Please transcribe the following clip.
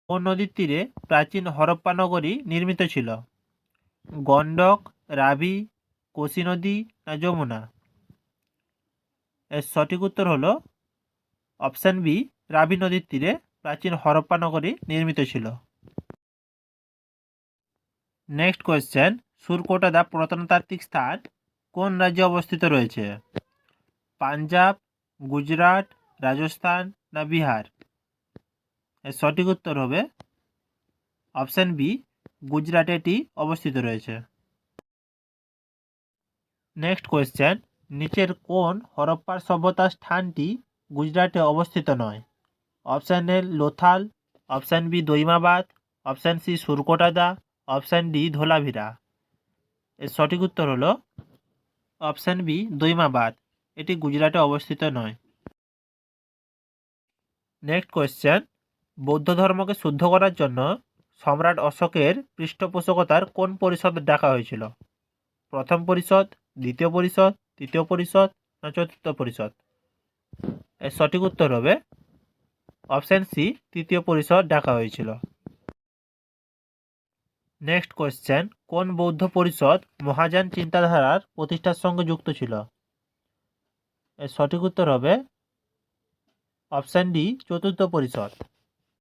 কোন নদীর তীরে প্রাচীন হরপ্পা নগরী নির্মিত ছিল? গণ্ডক, রাভি, কোসি নদী না যমুনা? এর সঠিক উত্তর হলো অপশান বি, রাভি নদীর তীরে প্রাচীন হরপ্পা নগরী নির্মিত ছিল। নেক্সট কোয়েশ্চেন, সুরকোটাদা প্রত্নতাত্ত্বিক স্থান কোন রাজ্যে অবস্থিত রয়েছে? পাঞ্জাব, গুজরাট, রাজস্থান না বিহার? এর সঠিক উত্তর হবে অপশান বি, গুজরাটে এটি অবস্থিত রয়েছে। নেক্সট কোয়েশ্চেন, নিচের কোন হরপ্পার সভ্যতার স্থানটি গুজরাটে অবস্থিত নয়? Option A Lothal, option B Daimabad, option C Surkotada, option D Dholavira. এর সঠিক উত্তর হলো অপশান বি দৈমাবাদ, এটি গুজরাটে অবস্থিত নয়। নেক্সট কোয়েশ্চেন, বৌদ্ধ ধর্মকে শুদ্ধ করার জন্য সম্রাট অশোকের পৃষ্ঠপোষকতার কোন পরিষদ ডাকা হয়েছিল? প্রথম পরিষদ, দ্বিতীয় পরিষদ, তৃতীয় পরিষদ না চতুর্থ পরিষদ? এর সঠিক উত্তর হবে অপশান সি, তৃতীয় পরিষদ ডাকা হয়েছিল। নেক্সট কোয়েশ্চেন, কোন বৌদ্ধ পরিষদ মহাযান চিন্তাধারার প্রতিষ্ঠার সঙ্গে যুক্ত ছিল? এর সঠিক উত্তর হবে অপশান ডি, চতুর্থ পরিষদ।